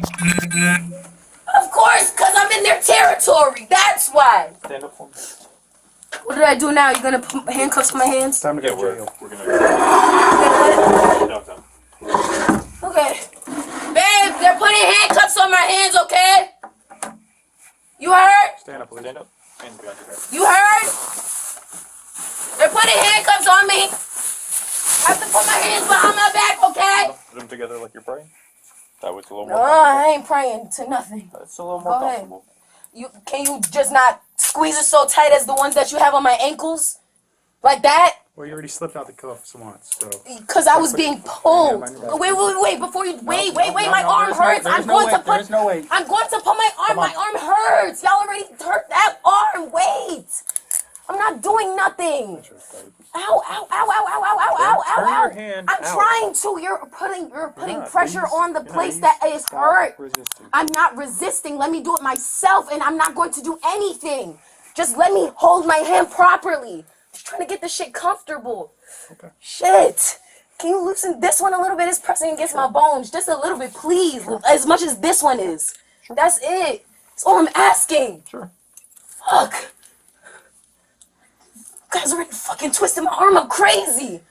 Of course, because I'm in their territory. That's why. Stand up for me. What did I do now? You gonna put handcuffs on my hands? Time to go to jail. We're gonna go. Okay. Babe, they're putting handcuffs on my hands, okay? You heard? Stand up, please. Stand up. Hands behind your back. You heard? They're putting handcuffs on me. I have to put my hands behind my back, okay? Put them together like you're praying. That was a little No, more I ain't praying to nothing. That's a little more Go ahead. comfortable. Can you just not squeeze it so tight as the ones that you have on my ankles? Like that? Well, you already slipped out the cuffs once, so. Because I was being pulled. Wait, before you, wait, my arm hurts. I'm going to put my arm, my arm hurts. Y'all already hurt that arm, wait. I'm not doing nothing. Ow, ow, ow, ow, ow, ow, ow, ow, ow, ow. Turn your hand I'm out. trying to. You're putting pressure on the place You're that not. is Stop hurt. resisting. I'm not resisting. Let me do it myself, and I'm not going to do anything. Just let me hold my hand properly. Just trying to get this shit comfortable. Okay. Shit. Can you loosen this one a little bit? It's pressing against my bones. Just a little bit, please. As much as this one is. That's it. That's all I'm asking. Sure. Fuck. You guys already fucking twisted my arm. I'm crazy.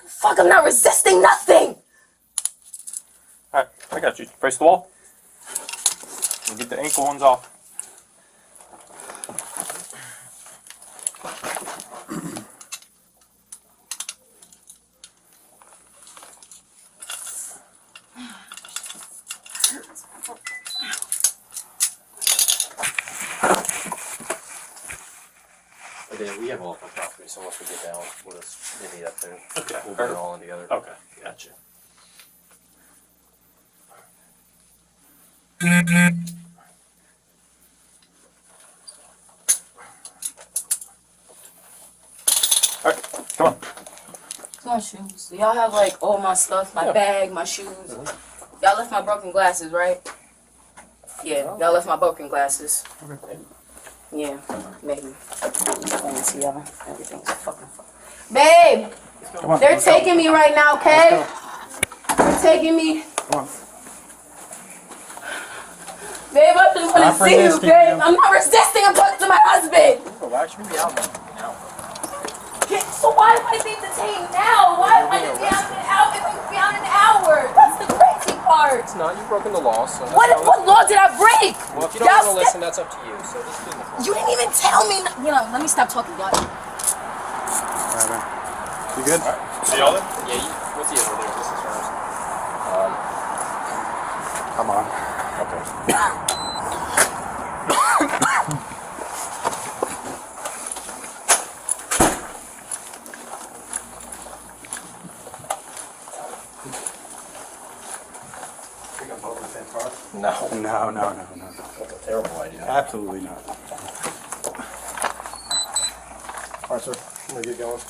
Fuck, I'm not resisting nothing. Alright, I got you. Face the wall. We'll get the ankle ones off. We have all of our property, so once we get down, we'll just divvy it up there. Okay. We'll put it all in together. Okay, gotcha. Alright, come on. My shoes. Y'all have like all my stuff, my bag, my shoes. Y'all left my broken glasses, right? Yeah, y'all left my broken glasses. Okay. Yeah, maybe. Let me see y'all. Everything's fucking fun. Babe! Come on. They're taking me right now, okay? They're taking me. Come on. Babe, I just want to see you, resisting, babe. ma'am. I'm not resisting. I'm talking to my husband. Why should we be out now? So why am I being detained now? Why am I just be out in an hour? That's the crazy part. It's not. You've broken the law, so. What law did I break? Well, if you don't want to listen, that's up to you. So just do it. You didn't even tell me. Let me stop talking, y'all. All right, man. You good? See y'all then? Yeah, we'll see you over there. This is hers. Come on. Okay. No. No. That's a terrible idea. Absolutely not. All right, sir. I'm gonna get going.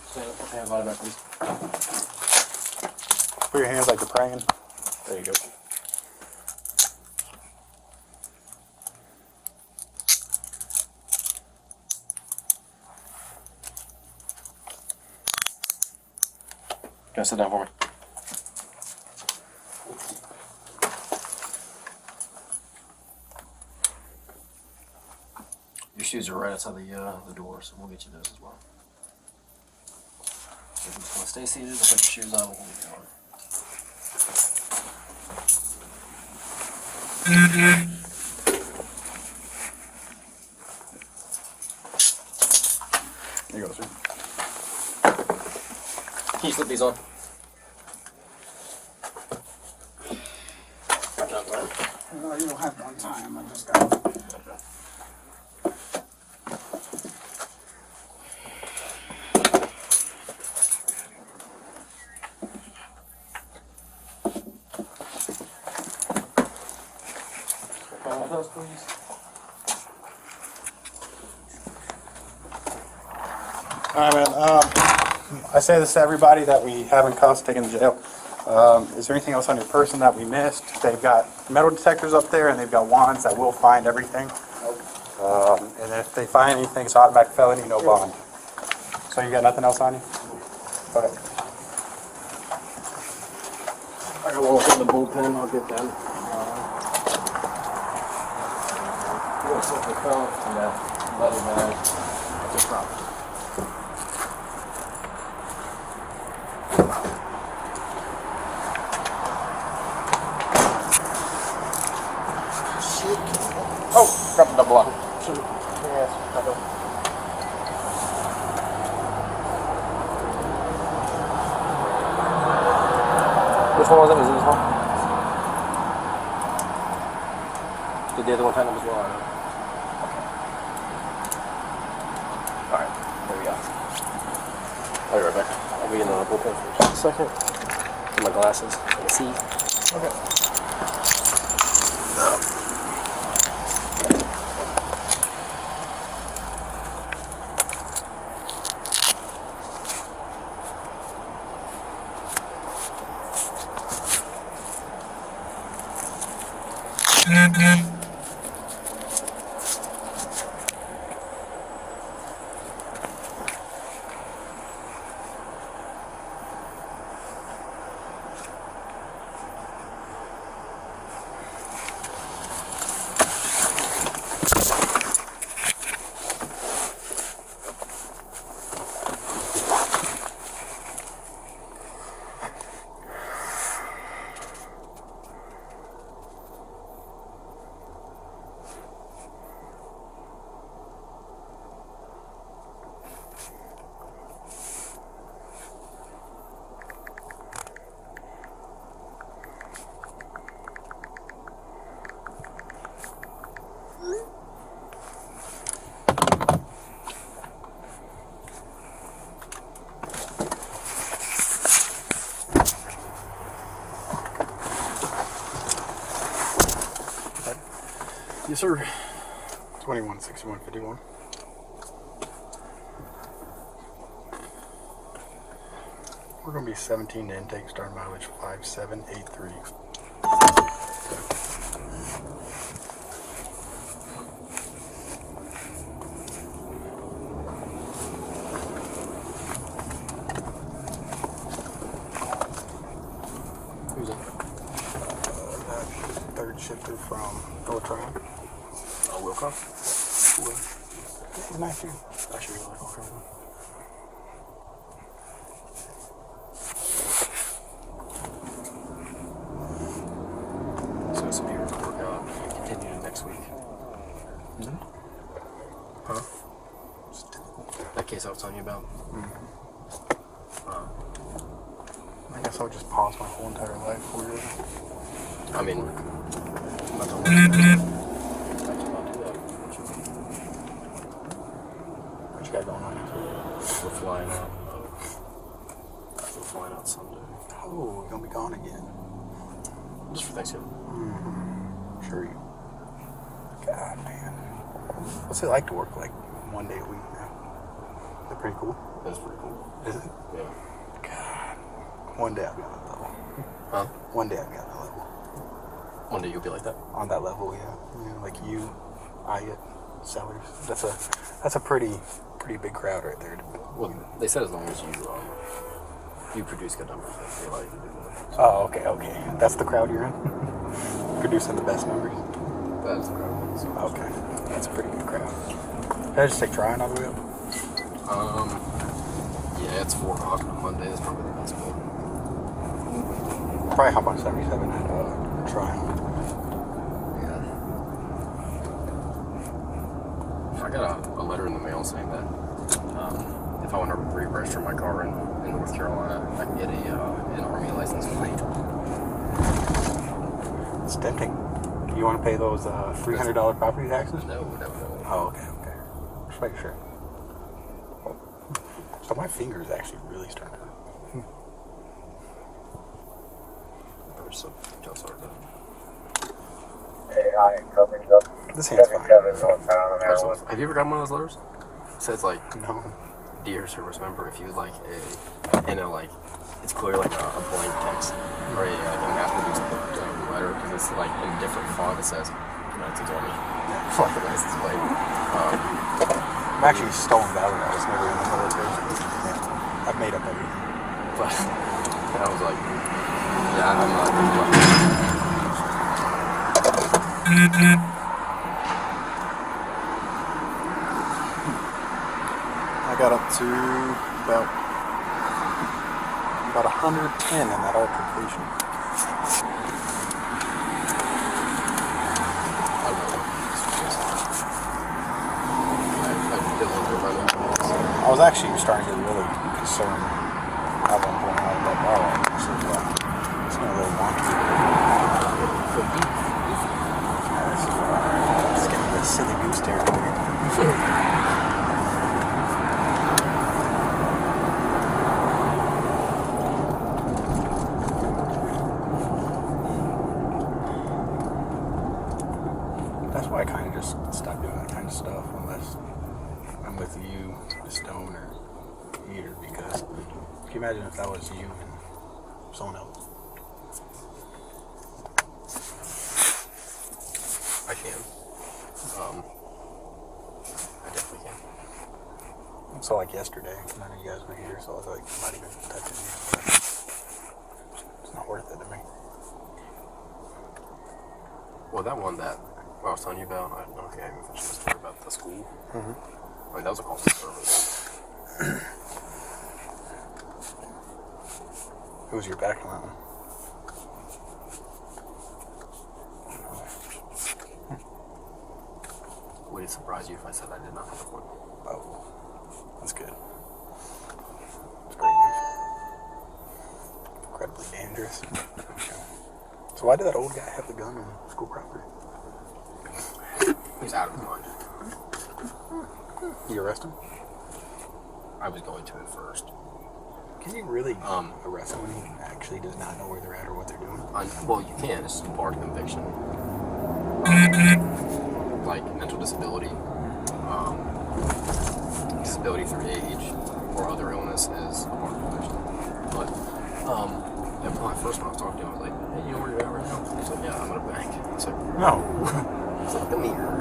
Stand up. Put your hands on it back, please. Put your hands like you're praying. There you go. Can I sit down for me? Your shoes are right outside the door, so we'll get you those as well. So if you just want to stay seated, put your shoes on, we'll get going. There you go, sir. Can you slip these on? No, you don't have one time. I just got it. Those, please. All right, man. I say this to everybody that we have in cuffs taken to jail. Is there anything else on your person that we missed? They've got metal detectors up there, and they've got wands that will find everything. And if they find anything, it's automatic felony, no bond. So you got nothing else on you? Go ahead. I got one within the bullpen. I'll get them. What's with the phone? Yeah, leather bag. That's a problem. Oh, dropped the double up. Sure. Yes, double. Which one was it? Was it this one? Did the other one tighten up as well? Okay. Alright, there we go. I'll be right back. I'll be in the bullpen for just a second. Get my glasses. I can see. Okay. Yes, sir. 216151. We're going to be 17 to intake, start mileage 5783. Who's that? Third shifter from Ultron. Wilcox? He's nice, too. Actually, really like Wilcox. So it's Pierre to work out and continue next week. Mm-hmm. Huh? That case I was telling you about? I guess I'll just pause my whole entire life for you. I mean, I'm not talking What you got going on next week? We're flying out. We're flying out Sunday. Oh, you're going to be gone again. Just for Thanksgiving. Mm-hmm. Sure you. God, man. What's it like to work like 1 day a week now? Is it pretty cool? That's pretty cool. Is it? Yeah. God. One day I'll be on that level. Huh? One day I'll be on that level. One day you'll be like that? On that level, yeah. You know, like you, Hyatt, Sellers. That's a pretty big crowd right there. Well, they said as long as you produce good numbers, they allow you to do that. Oh, okay. That's the crowd you're in? Producing the best numbers? That's the crowd. So Okay. That's a pretty good crowd. Did I just take trying all the way up? Yeah, it's 4 o'clock on Monday. That's probably the best one. Probably hop on 77 at trying. Yeah. I got a letter in the mail saying that if I want to re-register my car in North Carolina, I can get an Army license plate. It's tempting. You want to pay those $300 property taxes? No. Oh, okay. Just make sure. So my fingers actually really start to hurt. There's some details are done. Hey, I am coming up. This hand's fine. 77 northbound, Maryland. Have you ever gotten one of those letters? It says like, No. dear service member, if you would like like, it's clear like a blank text or a mass-produced letter because it's like in a different font. It says, United Army. Fuck the license plate. I'm actually stolen valor. I was never in the military. Yeah. I've made up everything. But I was like, yeah, I'm not. got up to about 110 in that altercation. I was actually starting to get really concerned at one point. I was like, all right, this is it's not really wonky. It's getting this silly goose territory. That's why I kind of just stopped doing that kind of stuff unless I'm with you, Stone, or Peter, because can you imagine if that was you and someone else? I can. I definitely can. So like yesterday, none of you guys were here, so I was like, I'm not even touching you. It's not worth it to me. Well, that one that I was telling you about, I don't think I even finished the story about the school. Mm-hmm. I mean, that was a call to service. Who's your back on that one? Would it surprise you if I said I did not have one? Oh, that's good. That's great news. Incredibly dangerous. Okay. So why did that old guy have the gun on school property? He's out of his mind. You arrest him? I was going to at first. Can you really arrest someone who actually does not know where they're at or what they're doing? Well, you can. It's just a part of conviction. Like mental disability, disability through age, or other illness is a part of conviction. But yeah, when I first when I was talking to him, I was like, "Hey, you know where you're at right now?" He's like, "Yeah, I'm at a bank." I was like, No. He's like, "Come here."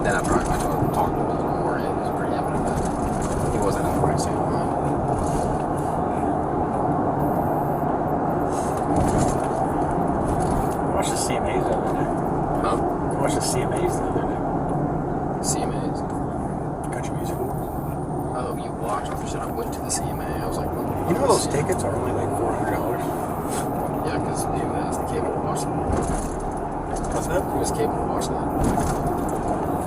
Then after I talked to him a little more, it was pretty evident that he wasn't in the right state of mind. Watch the CMAs the other day. Huh? Watch the CMAs the other day. CMAs. Country music. Oh, you watched? I said I went to the CMA. I was like, what? You know those tickets are only like $400? Yeah, because it was the cable to watch them. What's that? It was cable to watch that.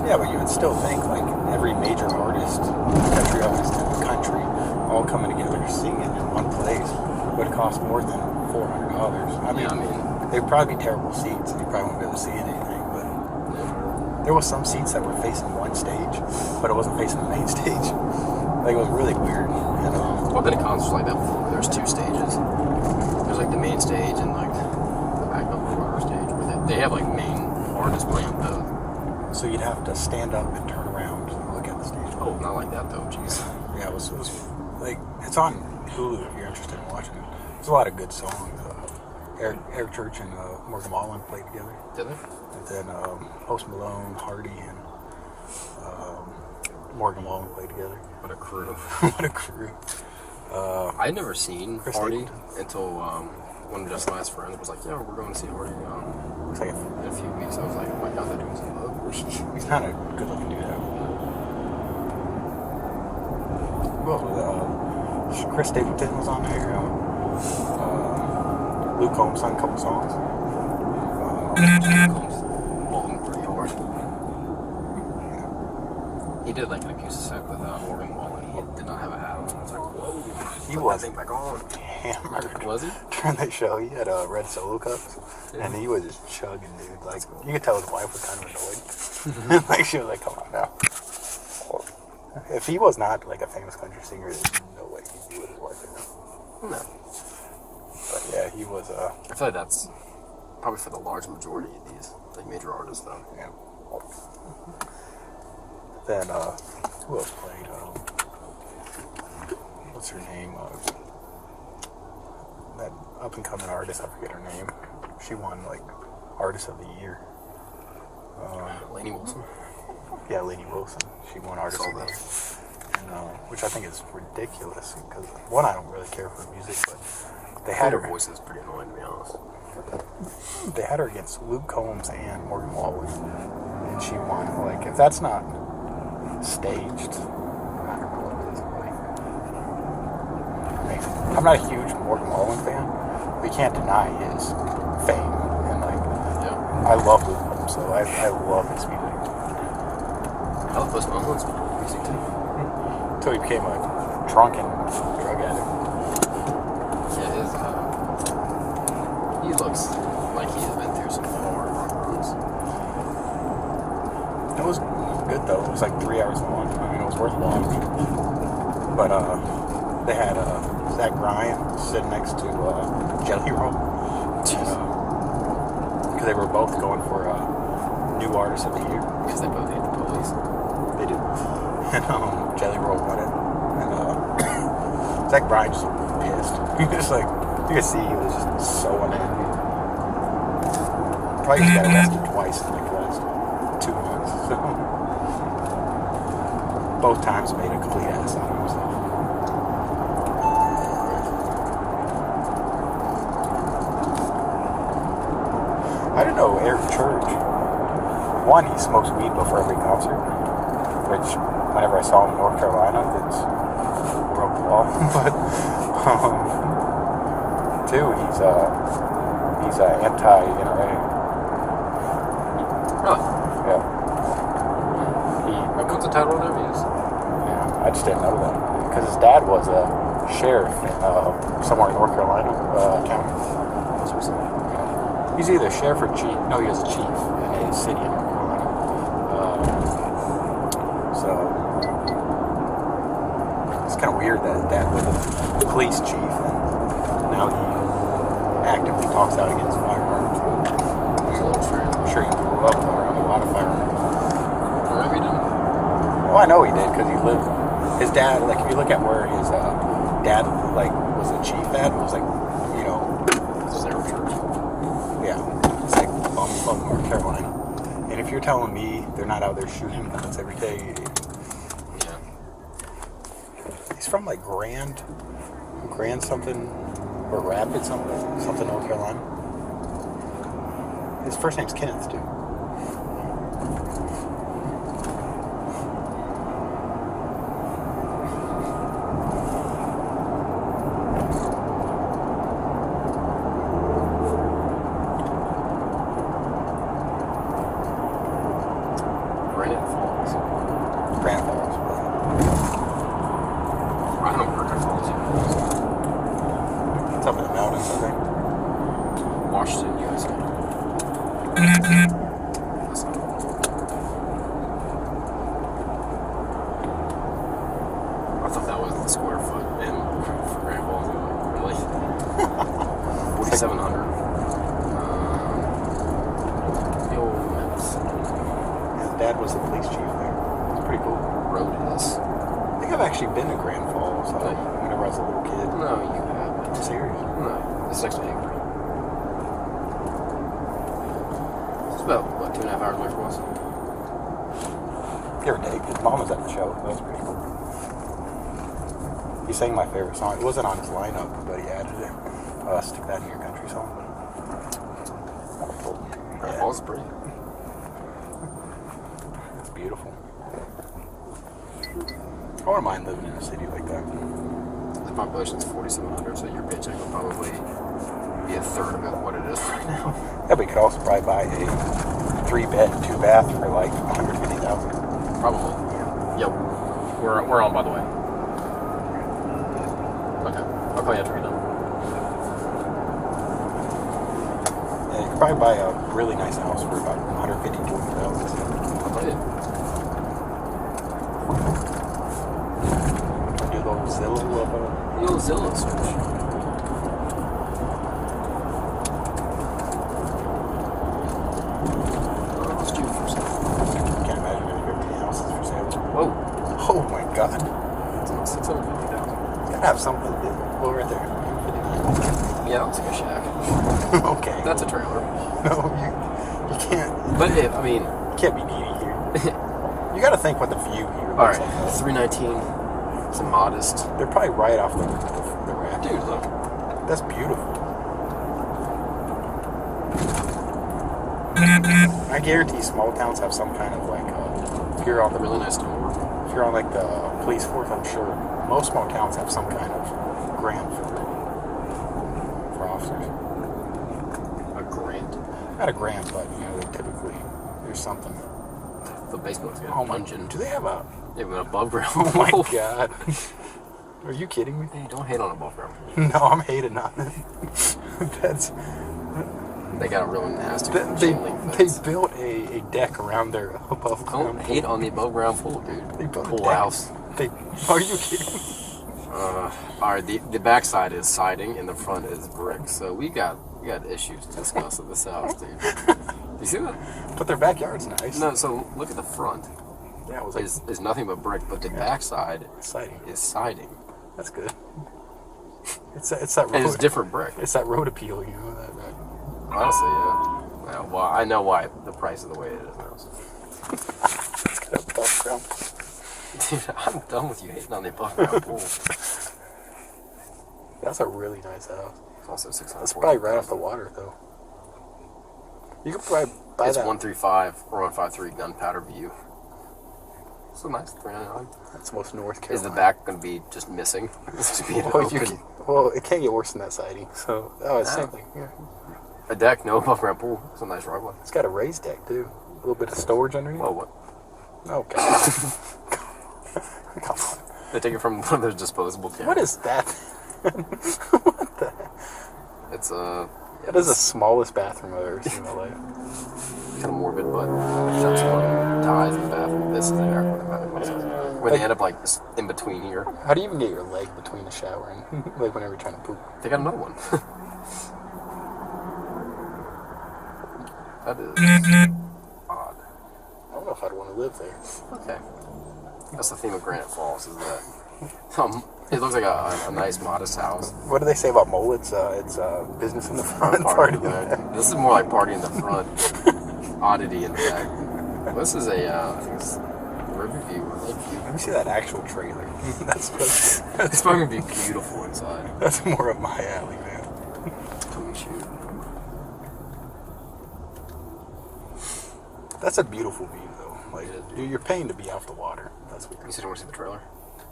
Yeah, but you would still think like every major artist, country artist in the country, all coming together singing in one place would cost more than $400. I mean, they'd probably be terrible seats, and you probably wouldn't be able to see anything. But there was some seats that were facing one stage, but it wasn't facing the main stage. Like it was really weird. You know? Well, I've been to concerts like that before. There's two stages. There's like the main stage and like the backup or stage where they have like main artists playing both. So you'd have to stand up and turn around and look at the stage. Oh, not like that though. Jeez. Yeah, it was like it's on Hulu if you're interested in watching it. There's a lot of good songs. Eric Church and Morgan Wallen played together. Did they? And then Post Malone, Hardy, and Morgan Wallen played together. What a crew. What a crew. I'd never seen Chris Hardy Stapleton. until one of Justin Last friends was like, "Yeah, we're going to see Hardy Looks like in a few weeks." I was like, "Oh my god, that dude's in love." he's kind of good looking dude. Who else was it? Chris Stapleton was on there. Luke Combs sang a couple songs. Bowling pretty hard. He did like an acoustic set with Morgan Wallen. He did not have a hat on. I was like, whoa. He was back on. hammered. Was he? During that show, he had red solo cups, and he was just chugging, dude. Like you could tell his wife was kind of annoyed. Like she was like, "Come on now." If he was not like a famous country singer, there's no way he'd be with his wife right now. No. But yeah, he was. I feel like that's probably for the large majority of these like major artists, though. Yeah. Then who else played? What's her name? That up and coming artist, I forget her name. She won like Artist of the Year. Lainey Wilson. Yeah, Lainey Wilson. She won Artist of the Year. And, which I think is ridiculous because one, I don't really care for music, but they had Her her. voice is pretty annoying, to be honest. They had her against Luke Combs and Morgan Wallen, and she won. Like, if that's not staged. I don't know what it is. Like, I'm not a huge Morgan Wallen fan, but you can't deny his fame. And like, I love him, so I love his music. I love Post Malone's music too. Until he became a drunken drug addict. Yeah, he looks like he's been through some hard runs. It was good though. It was like 3 hours long. I mean, it was worth watching. But they had Zach Bryan sitting next to Jelly Roll. Because they were both going for New Artist of the Year. Because they both hate the police. They do. And Jelly Roll won it. And Zach Bryan just looked pissed. He was just like, you could see he was just so unhappy. Probably just got arrested twice in like the last 2 months. So both times made a complete ass out of himself. I didn't know Eric Church. One, he smokes weed before every concert, which whenever I saw him in North Carolina, it's broke the law. But two, he's anti-NRA. Really? Yeah. What's the title of their music? Yeah, I just didn't know that because his dad was a sheriff in somewhere in North Carolina county. He's either sheriff or chief. No, he was a chief in a city in North Carolina. So it's kind of weird that his dad was a police chief and now he actively talks out against firearms. I'm sure he grew up around a lot of firearms. Or maybe he didn't. Well, I know he did because he lived. His dad, like, if you look at where his dad, like, was a chief at, it was like, you know, yeah, it's like bum North Carolina. And if you're telling me they're not out there shooting guns every day, Yeah. he's from like Grand something or Rapid something North Carolina. His first name's Kenneth too. I thought that was the square foot in for Grand Falls. Really? 4,700. The old maps. His dad was the police chief there. It's pretty cool. Road is. I think I've actually been to Grand Falls whenever I was a little kid. No, you haven't. I'm serious. No, it's next to Avery. It's about, what, 2.5 hours away from us? Give or take. His mom was at the show. That was pretty cool. He sang my favorite song. It wasn't on his lineup, but he added it. Stick That in Your Country song. Grand Falls is pretty. It's beautiful. I wouldn't mind living in a city like that. The population's 4,700, so your paycheck will probably be a third of what it is right now. Yeah, but you could also probably buy a 3-bed, 2-bath for like $150,000. Probably. Yep. We're on, by the way. Okay. I'll call you after you're done. Yeah, you could probably buy a really nice house for about $150,000 to $200,000. I'll tell you. Do a little Zillow of a... The old Zillow search. Let's do it for sale. Can't imagine if there are any houses for sale. Whoa. Oh my god. It's like 650,000. Gotta have something to do. Oh, right there. Yeah, that looks like a shack. Okay. That's a trailer. No, you can't. But I mean, You can't be needy here. You gotta think what the view here all looks right, like. 319. It's a modest. They're probably right off the raft. Dude, look. That's beautiful. I guarantee small towns have some kind of like, here on the Really nice door. if you're on like the police force, I'm sure most small towns have some kind of grant for officers. A grant. Not a grant, but you know, typically there's something. The baseball's got Oh a my! dungeon. Do they have a? They have an above ground. Oh my god! Are you kidding me? Hey, don't hate on above ground. No, I'm hating on it. That's They got a real nasty they chain link fence. built a deck around their above Don't ground. hate on the above ground pool, dude. They built a Pool deck. house. Are you kidding me? Alright, the back side is siding and the front is brick. So we got issues to discuss at this house, dude. You see that? But their backyard's nice. No, so look at the front. Yeah, it was like Is nothing but brick, but the back side exciting. is siding. That's good. It's that road. And it's different brick. It's that road appeal, you know. That. Honestly, yeah. Well, I know why the price is the way it is now. So. It's got a above ground. Dude, I'm done with you hating on the above ground pool. That's a really nice house. It's also 600. That's probably right off the water, though. You could probably buy It's that. 135 or 153 gunpowder view. So nice, 399. That's most North Carolina. Is the back going to be just missing? It's just being Well, open. well, it can't get worse than that siding. So, it's same thing. Yeah. A deck, no above ground pool. It's a nice driveway. It's got a raised deck too. A little bit of storage underneath. Oh, what? Oh god. Come on. They take it from one of those disposable cans. What is that? It's That is the smallest bathroom I've ever seen in my life. kind of morbid, but there's someone dies in the bathroom. This is the air where they end up like just in between here. How do you even get your leg between the shower and like whenever you're trying to poop? They got another one. That is odd. I don't know if I'd want to live there. Okay. That's the theme of Granite Falls, is that it looks like a nice, modest house. What do they say about mole? It's business in the front, party in the back. This is more like party in the front, oddity in the back. This is a, I think it's Riverview or Lakeview. Let me see that actual trailer. It's probably gonna be beautiful inside. That's more up my alley, man. Come shoot. That's a beautiful view, though. Like, you're paying to be off the water. That's what You said you want to see the trailer?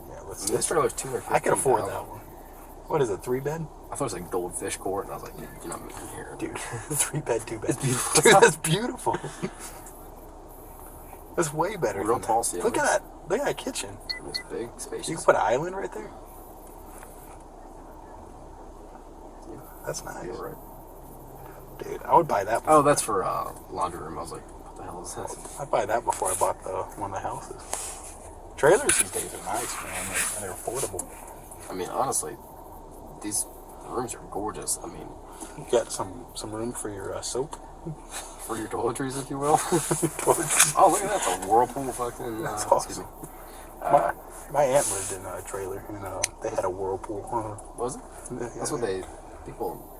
Yeah, let's. This trailer's $250,000. I can afford that one. What is it? 3-bed? I thought it was like Goldfish Court, and I was like, you're not moving here, Dude, 3-bed, 2-bed. It's beautiful. Dude, that's beautiful. That's way better. Real than tall that. ceilings. Look at that. Look at that kitchen. It's big, spacious. You can put an island right there. That's nice. You're right. Dude, I would buy that. Oh, that's for laundry room. I was like, what the hell is this? I'd buy that before I bought one of the houses. Trailers these days are nice, man. They're affordable. I mean, honestly, these rooms are gorgeous. I mean, You got some room for your soap. for your toiletries, if you will. Toiletries. Oh, look at that. It's a whirlpool fucking... That's excuse me. awesome. My aunt lived in a trailer, and they had a whirlpool. Was it? That's what people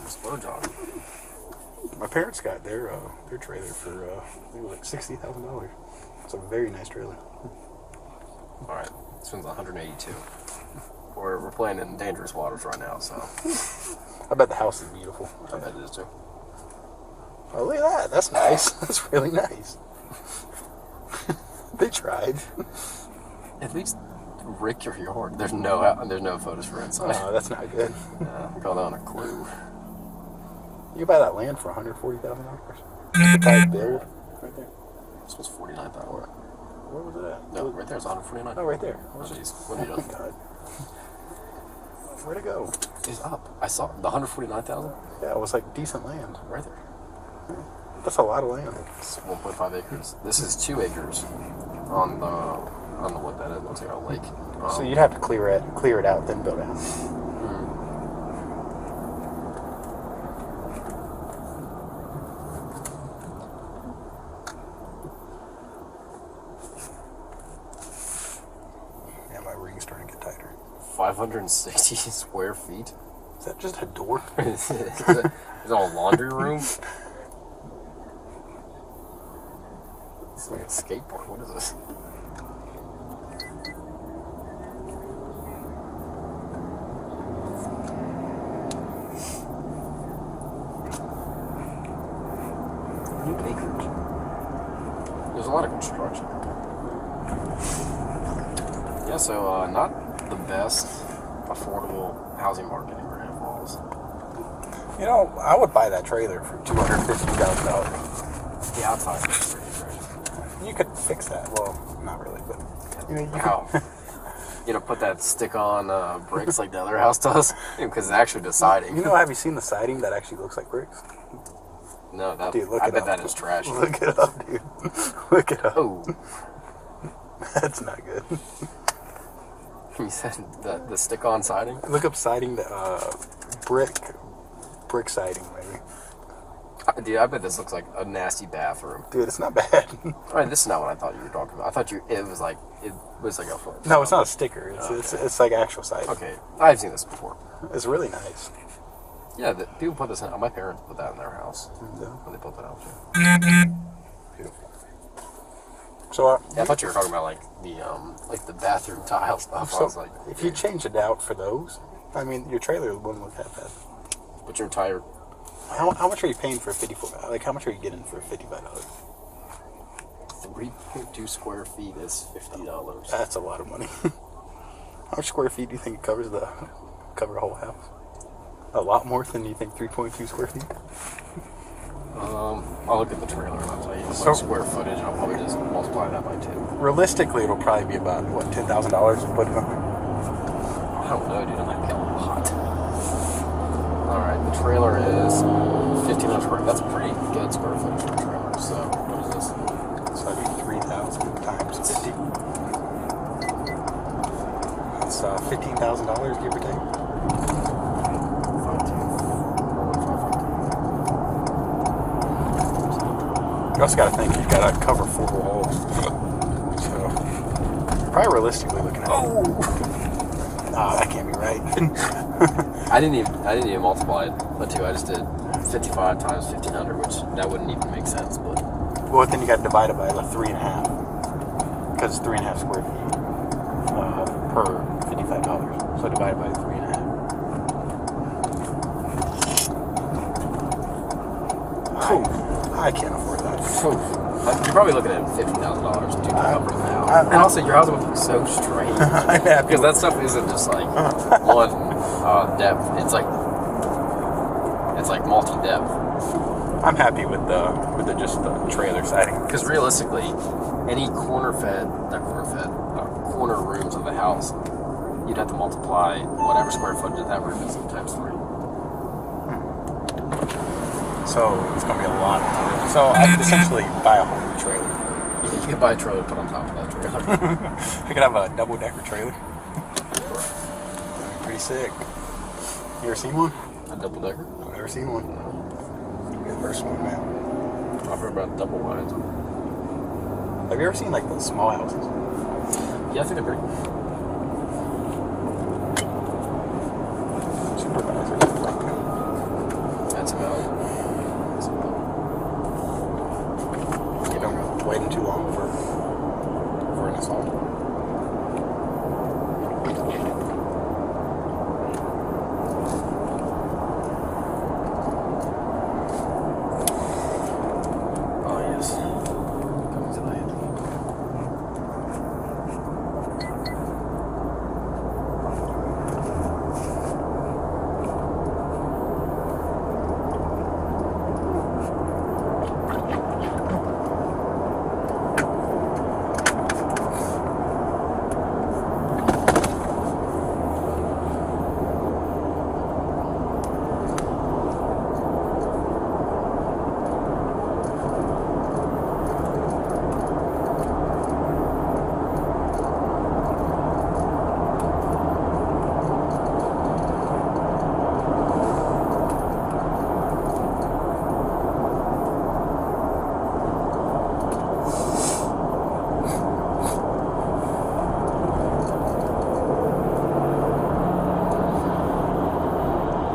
splurge on. My parents got their trailer for I think it was like $60,000. It's a very nice trailer. Alright, this one's 182. We're playing in dangerous waters right now, so I bet the house is beautiful. I bet it is too. Oh, look at that. That's nice. That's really nice. They tried. At least rig your yard. There's no photos for inside. Oh, that's not good. Call that on a clue. You can buy that land for $140,000. You could buy a build right there. This was 49,000. Where was it at? No, right there's 149. Oh, right there. Oh, jeez. What have you Oh, done? God. Where'd it go? It's up. I saw the 149,000 Yeah, it was like decent land. right there. That's a lot of land. It's 1.5 acres. This is 2 acres on the, I don't know what that is. It looks like a lake. So you'd have to clear it out, then build a house. Yeah, my ring's starting to get tighter. 560 square feet. Is that just a door? Is it a laundry room? It's like a skateboard. What is this? Acreage. There's a lot of construction. Yeah, so not the best affordable housing market in Grand Falls. You know, I would buy that trailer for $250,000. The outside is pretty great. You could fix that. Well, not really, but you know, you How? You know, put that stick-on bricks like the other house does, because it's actually the siding. You know, have you seen the siding that actually looks like bricks? No, that, Dude, look I it bet up. that is trash. Look it up, dude. Look it up. Oh, That's not good. you said the stick-on siding? Look up siding, brick siding, maybe. Dude, I bet this looks like a nasty bathroom. Dude, it's not bad. I mean, this is not what I thought you were talking about. I thought it was like a foot. No, it's not a sticker. It's like actual siding. Okay, I've seen this before. It's really nice. Yeah, people put this in. My parents put that in their house Yeah. when they built that house. Beautiful. So, Yeah, I thought you were talking about like the bathroom tile stuff. I was like, if you change it out for those, I mean, your trailer wouldn't look that bad. but your entire How much are you paying for a 54? Like, how much are you getting for $55? 3.2 square feet is $50. That's a lot of money. How much square feet do you think it covers cover a whole house? A lot more than you think 3.2 square feet? I'll look at the trailer and I'll tell you So- what square footage. I'll probably just multiply that by 2. Realistically, it'll probably be about, what, $10,000 to put it on? I don't know, dude. It might be a lot. Alright, the trailer is 1,500 square. That's pretty good square footage for a trailer. So, what is this? So that'd be 3,000 times 50. That's $15,000, give or take. 5.2. You also gotta think, you gotta cover 4 walls. So, you're probably realistically looking at... Oh! Nah, that can't be right. I didn't even multiply it by 2. I just did 55 times 1,500, which that wouldn't even make sense. But Well, then you got to divide it by like 3.5, because it's 3.5 square feet per $55. So divide it by 3.5. I can't afford that. you're probably looking at $50,000 to cover the house. And also, your house would look so strange I'm happy because that stuff isn't just like one depth. It's like multi-depth. I'm happy with the trailer siding. Because realistically, any corner rooms of the house, you'd have to multiply whatever square footage of that room is times 3. So it's gonna be a lot. So I could essentially buy a whole new trailer. You could buy a trailer and put on top of that trailer. I could have a double-decker trailer. That'd be pretty sick. You ever seen one? A double decker? I've never seen one. It'd be the first one, man. I've heard about double wines. Have you ever seen like those small houses? Yeah, I think they're pretty. Supervisors. That's about. You don't know, waiting too long for an assault. Oh yes. Coming to light.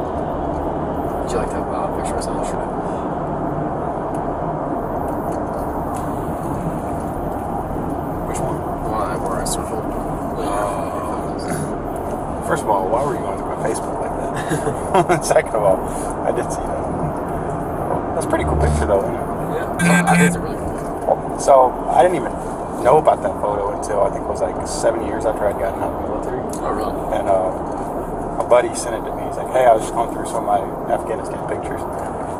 Would you like to have pictures on the show? Which one? The one where I circled. First of all, why were you on my Facebook like that? Second of all, I did see that. That's a pretty cool picture though, isn't it? Yeah. I think it's a really cool one. So I didn't even know about that photo until I think it was like 7 years after I'd gotten out of the military. Oh, really? And a buddy sent it to me. He's like, hey, I was just going through some of my Afghanistan pictures.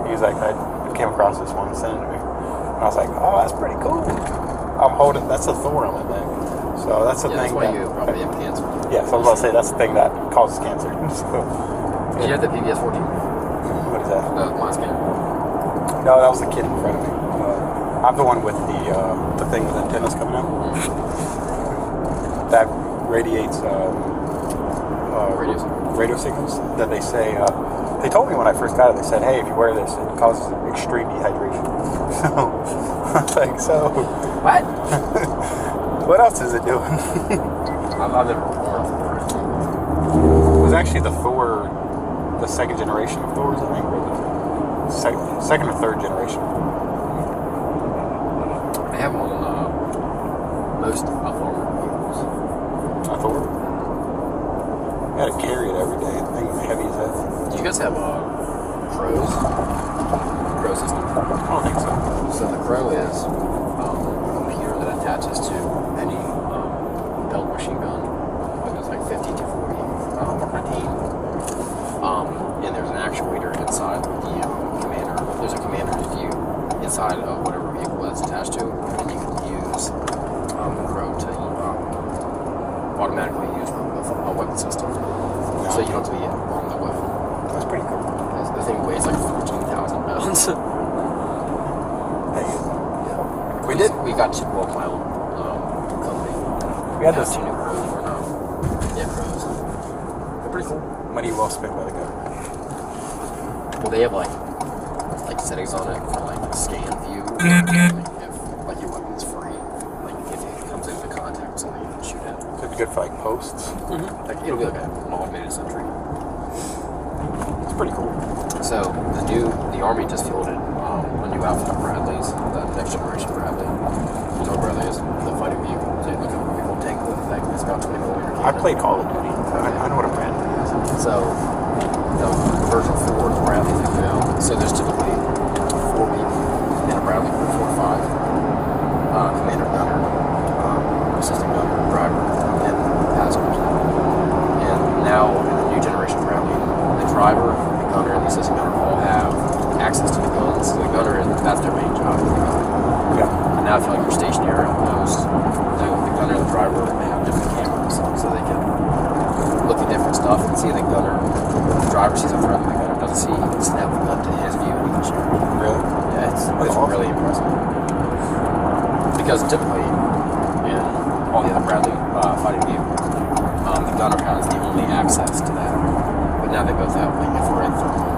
He's like, I came across this one and sent it to me. And I was like, oh, that's pretty cool. I'm holding, that's a Thor on my neck. So that's the thing. That's why you probably have cancer. Yeah, so I was about to say, that's the thing that causes cancer. So, Did you have the PBS-14? what is that? The last game? No, that was the kid in front of me. I'm the one with the thing with antennas coming out. That radiates radio signals that they say. They told me when I first got it. They said, "Hey, if you wear this, it causes extreme dehydration." So I was like, "So What? what else is it doing?" I've never worn It was actually the Thor, the second generation of Thors, I think, or the second or third generation. They have one on most armored vehicles. A Thor. I gotta carry it every day. The thing is heavy as that. Do you guys have Crow system? I don't think so. So the Crow is a computer that attaches to any belt machine gun, whether it's like 50 to 40 or 15. And there's an actuator inside the commander. There's a commander's view inside of whatever vehicle that's attached to, and you can use the Crow to automatically use a weapon system. So you don't have to be on the weapon. That's pretty cool. The thing weighs like 14,000 pounds. Hey, Yeah. We did. We got two well-piled company. we had Have this two new Crows for now. Yeah, Crows. They're pretty cool. money well spent by the government. Well, they have like settings on it for like scan view. Like if like your weapon's free, like if it comes into contact with something, you can shoot it. So it's good for like posts. Like it'll be like an automated sentry. It's pretty cool. So the Army just fielded a new outfit of Bradleys, the next generation Bradley. You know what Bradley is? The fighting vehicle. So you look at a big old tank with like it's got 20 millimeter cannon. I played Call of Duty. I know what a brand is. So the version 4 is Bradley that go out. So there's typically 4 people in a Bradley, 4 or 5. Commander, gunner, assistant gunner, driver, and passengers. And now in the new generation Bradley, the driver, the gunner, and the assistant gunner all have access to the guns. So the gunner, that's their main job. Yeah. And now I feel like you're stationary on those. The gunner and the driver have different cameras, so they can look at different stuff and see the gunner. The driver sees a threat that the gunner doesn't see. He can snap the gun to his view and he can shoot. Really? Yeah, it's awesome. really impressive. Because typically, in all the other Bradley fighting vehicles, the gunner has the only access to that. But now they both have like infrared, thermal,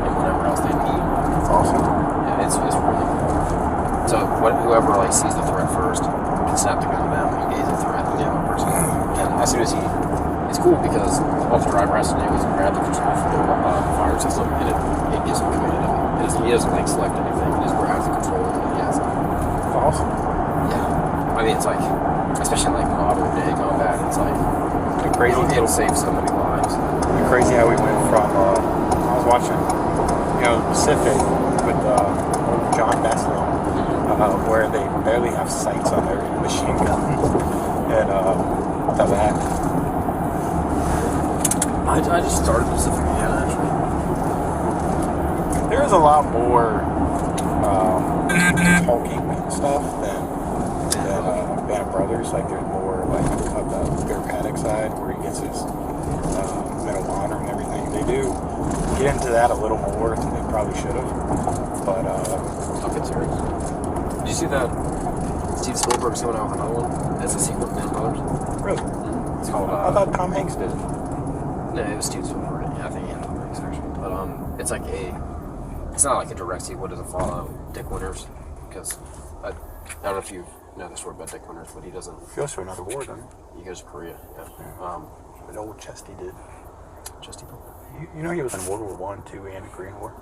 and whatever else they need. That's awesome. Yeah, it's really cool. So whoever like sees the threat first can snap the gun to them, engage the threat, and the other person. And as soon as it's cool because all the driver has to do is grab the control for the fire system, and it gives him command of it. He doesn't like select anything. He just grabs the control and he has it. That's awesome. Yeah. I mean, it's like, especially in like modern day combat, it's like It's crazy. It'll save so many lives. It's crazy how we went from. I was watching, Pacific with old John Bassler, where they barely have sights on their machine gun, and to that. I just started Pacific again, actually. There is a lot more hulking stuff than Band of Brothers. Like there's more like of the bureaucratic side where he gets his Medal of Honor and everything. They do get into that a little more than they probably should have. But I'll get serious. Did you see that Steve Spielberg's coming out with another one? It's a sequel to Band of Brothers. really, It's called I thought Tom Hanks did it. No, it was Steve Spielberg. Yeah, I think he had Tom Hanks actually. But it's like it's not like a direct sequel. It doesn't follow Dick Winters because I don't know if you know the story about Dick Winters, but he doesn't. He goes to another war, doesn't He goes to Korea. Yeah. he? The old Chesty did. Just You know he was in World War I, II, and the Korean War.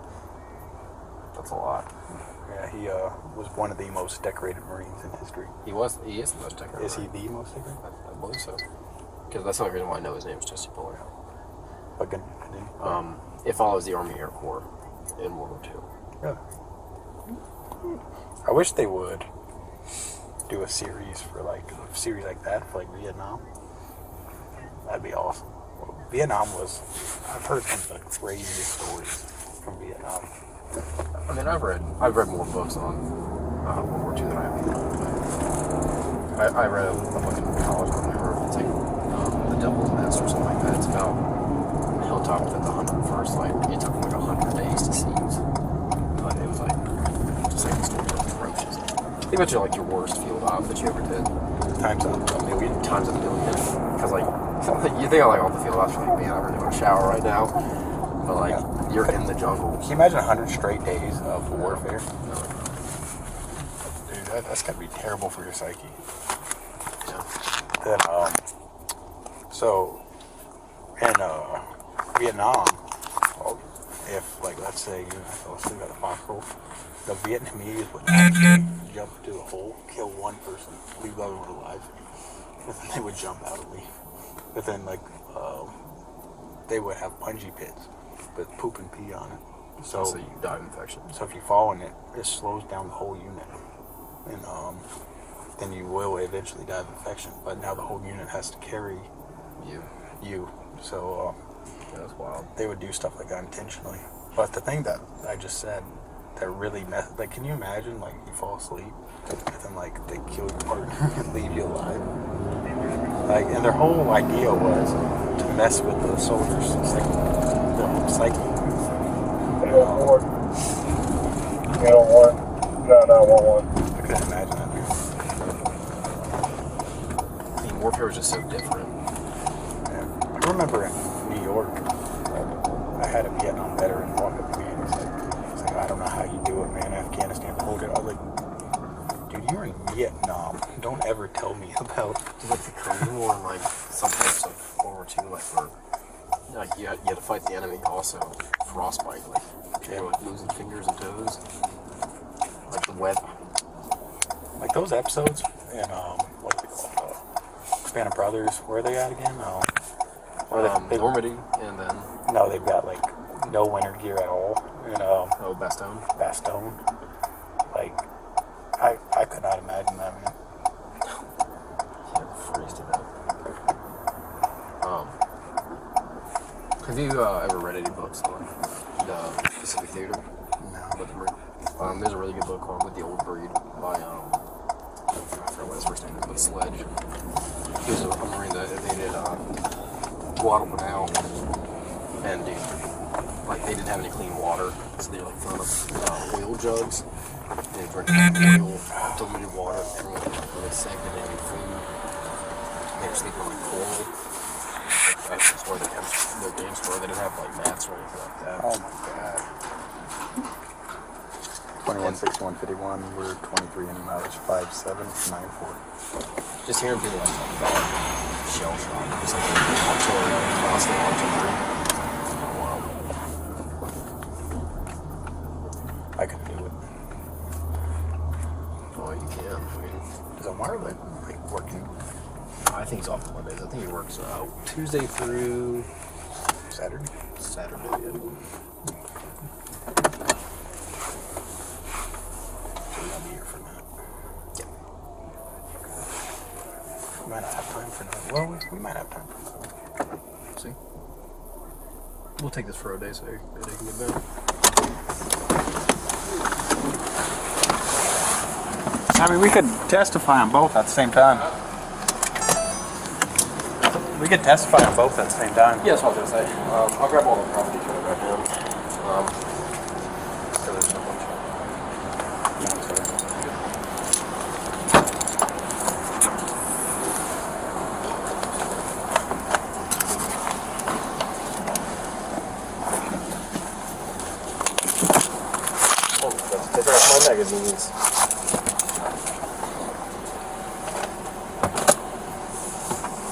that's a lot. Yeah, he was one of the most decorated Marines in history. He is the most decorated. Is he the most decorated? I believe so. Because that's the only reason why I know his name is Jesse Bullard. But continue. It follows the Army Air Corps in World War II. Yeah. I wish they would do a series for like that for like Vietnam. That'd be awesome. Vietnam was, I've heard some of the craziest stories from Vietnam. I mean, I've read more books on World War II than I have Vietnam. I read a book in college when we were, it's like The Devil's Nest or something like that. It's about a hilltop at the 101st. Like, it took them like 100 days to seize. But it was like, just like the story of approaches. They bet you like your worst field op that you ever did. Times a million. Times a million. Because like, you think of like all the field ops, you're like, man, I really want to shower right now. But like, you're in the jungle. Can you imagine 100 straight days of warfare? Dude, that's gotta be terrible for your psyche. Yeah. Then, so in Vietnam, if like let's say you fell asleep at the foxhole, the Vietnamese would actually jump into a hole, kill one person, leave the other one alive, and then they would jump out and leave. But then like they would have bungee pits with poop and pee on it. So you die of infection. So if you fall in it, it slows down the whole unit, and then you will eventually die of infection. But now the whole unit has to carry you. So Yeah, that's wild. they would do stuff like that intentionally. But the thing that I just said that really like, can you imagine like you fall asleep and then like they kill your partner and leave you alive? Like, and their whole idea was to mess with the soldiers' their whole psyche. 804. 801. No, 911. I couldn't imagine that. I mean, warfare was just so different. Yeah. I remember in New York, I had a Vietnam veteran walk up to me and he's like, I don't know how you do it, man. Afghanistan, hold it. I was like, dude, you're in Vietnam. Don't ever tell me about. Just like the Korean War and like some parts of World War II, like where like you had to fight the enemy. Also, frostbite, like you were like losing fingers and toes, like the wet. Like those episodes in what's it called? Band of Brothers. Where are they at again? Normandy, and then No, they've got like no winter gear at all. And Bastogne. Bastogne. Like, I could not imagine that, man. Yeah, freeze to that. Have you ever read any books on the Pacific Theater? No. There's a really good book called With the Old Breed by I forgot what his first name is, but Sledge. He was a Marine that invaded Guadalcanal, and dude, like they didn't have any clean water, so they were like filling up oil jugs. They drank oil, diluted water. Everyone was sick, they didn't have any food. They were sleeping on like coal. Like, that's where they kept their games were. They didn't have like mats or anything like that. Oh my god. 216151, we're 23 in mileage 5794. Just hearing people like talk about shell shock, just like artillery, constant artillery. Wow. I could do it. Oh, you can. I mean, Is Omar like working I think he's off on Mondays. I think he works Tuesday through Saturday? Saturday. Yeah. So we'll be here for that. Yeah. We might not have time for that. Well, we might have time for that. See? We'll take this for a day so they can get better. I mean, we could testify on both at the same time. We could testify on both at the same time. Yeah, that's what I was going to say. I'll grab all the property code right now. So there's no bunch let's take off my magazines.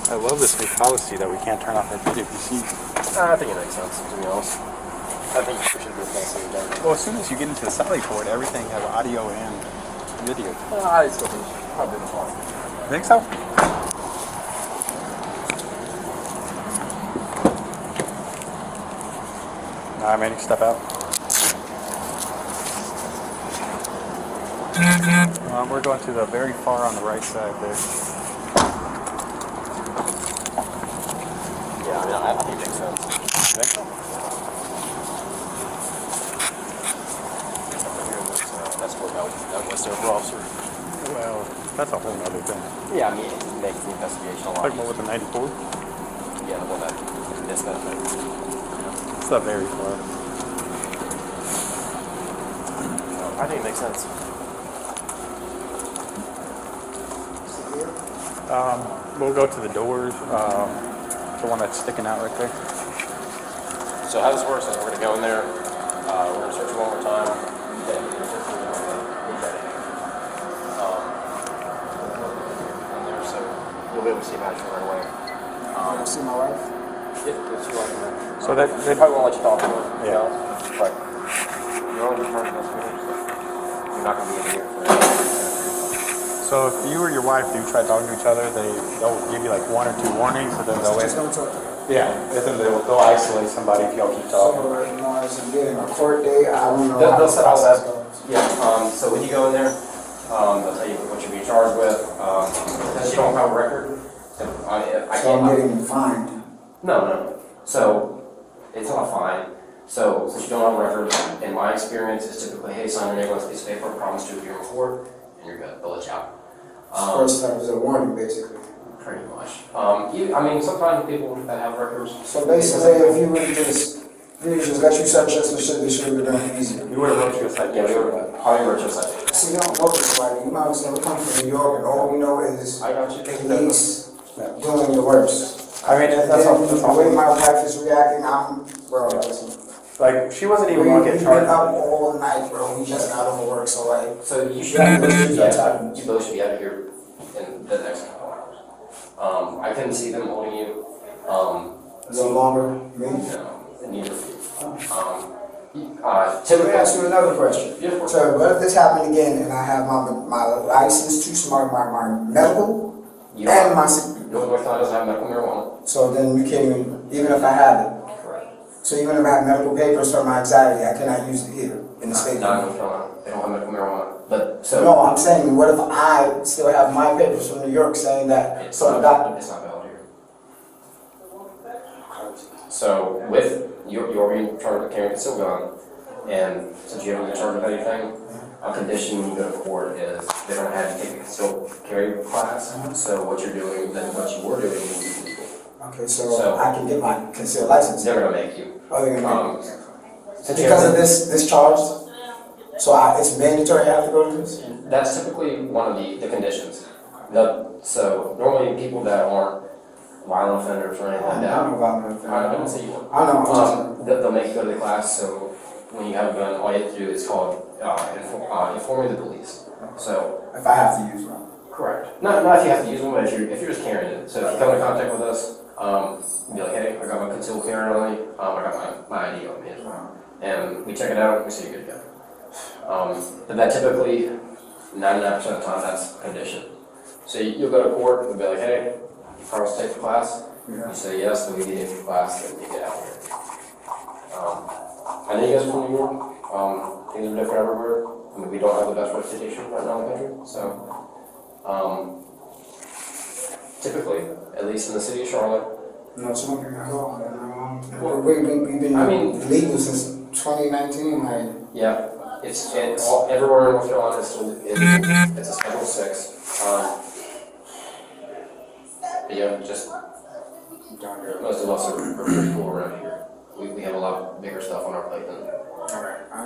I love this new policy that we can't turn off our video PCs. I think it makes sense, to be honest. I think we should be passing it down. Well, as soon as you get into the Sally port, everything has audio and video. I still think probably the fun. You think so? Alright, man, you step out. We're going to the very far on the right side there. Yeah, I mean, I think it makes sense. You think so? Escort that West over officer. Well, that's a whole other thing. Yeah, I mean, it makes the investigation a lot Talking about with the 94? Yeah, the one that missed that thing. It's not very far. I think it makes sense. We'll go to the doors, the one that's sticking out right there. So how this works is we're going to go in there, we're going to search it one more time, then we're going to search it in there, so you'll be able to see Magic right away. See my wife? Yeah, you'll see right away. So they Probably won't let you talk to her, you Yeah. know, but you're only the first investigator, so you're not going to be in here for anything. So if you or your wife do try talking to each other, they'll give you like 1 or 2 warnings, and then they'll Just don't talk to her. yeah, and then they'll isolate somebody if y'all keep talking. So, you know, as I'm getting a court date, I don't know They'll how set all that. goes. Yeah, so when you go in there, they'll tell you what you're being charged with. Since you don't have a record, I So I'm can't. getting fined. No. So it's not a fine. So since you don't have a record, in my experience, it's typically, hey, sign your name on this piece of paper, promise to appear in court, and you're good. They'll let you out. First time was a warning, basically. Pretty much. I mean, sometimes people that have records. So basically, if you would just let you such and shit, they should have done it easier. We would have wrote you a Yeah, citation. they were probably were just like. See, you don't know this, like, you know, we come from New York, and all we know is I got you. police doing the worst. I mean, And that's then all. the way my wife is reacting, bro, listen. Like, she wasn't even We've going to get been charged. up all night, bro. We just got over work, so like, So you should, Yeah, yeah, you both should be out of here in the next couple hours. I couldn't see them holding you. no longer me. No, neither of you. Let me Typically, ask you another question. Yeah, of course. So what if this happened again and I have my license too smart, my medical you and don't, my, North Carolina doesn't have medical marijuana. so then you can't even if I have it. Correct. So even if I have medical papers for my anxiety, I cannot use it here in the state. Not in North Carolina. They don't have medical marijuana. But so. No, I'm saying, what if I still have my papers from New York saying that, It's so not, the doctor. it's not valid here. So with you're being charged with carrying a concealed gun, and since you haven't been charged with anything, a condition when you go to court is they don't have you take a concealed carry class. So what you're doing, then what you were doing will be legal. Okay, so So- I can get my concealed license. They're gonna make you. Oh, they're gonna Um, make me. Because of this charge, so it's mandatory I have to go to this? That's typically one of the conditions. So normally people that aren't violent offenders or anything like I that. don't know about that. I didn't say you were. I know, I'm They'll make you go to the class, so when you have a gun, all you have to do is call informing the police. So, if I have to use one. correct. Not if you have to use one, but if you're just carrying it. So if you come in contact with us, be like, hey, I got my concealed carry on me, I got my ID on me as well. And we check it out, we say you're good to go. But that typically, 99% of the time, that's a condition. So you'll go to court, and be like, hey, Carl's take the class. Yeah. You say yes, then we get into class, then you get out here. I know you guys are from New York. Things are different everywhere. I mean, we don't have the best reputation right now in the country. So, typically, at least in the city of Charlotte, No, smoking at all. We've been I mean- legal since 2019, like. yeah, it's everywhere in North Carolina. It's a Schedule 6. But yeah, just most of us are pretty cool around here. We have a lot bigger stuff on our plate than.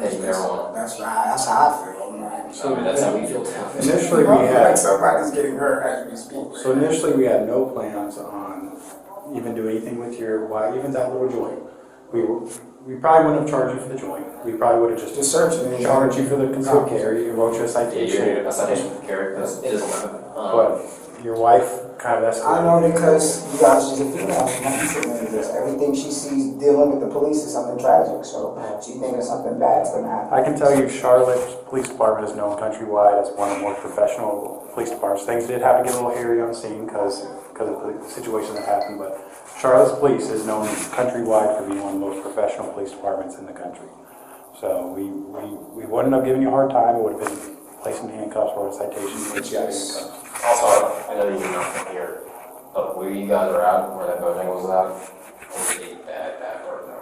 Hey, marijuana. That's how I feel. I'm like, So that's how we feel too. Initially, we like had, somebody's getting hurt as we speak. so initially we had no plans on even doing anything with your wife, even that little joint. We probably wouldn't have charged you for the joint. We probably would have Just just search me. charged you for the concealed carry, and wrote you a Yeah, citation. you're a citation for carry because it is a weapon. But your wife kind of I escalated. know because you guys, she's a female. Everything she sees dealing with the police is something tragic. So she thinks something bad's gonna happen. I can tell you Charlotte Police Department is known countrywide as one of the more professional police departments. Things did have to get a little hairy on the scene because of the situation that happened, but Charlotte's police is known countrywide for being one of the most professional police departments in the country. So we wouldn't have given you a hard time. It would have been place him in handcuffs or a citation, get you out of handcuffs. Also, I know you're not from here, but where you guys are at, where that Bojangles was at, it was a bad part now.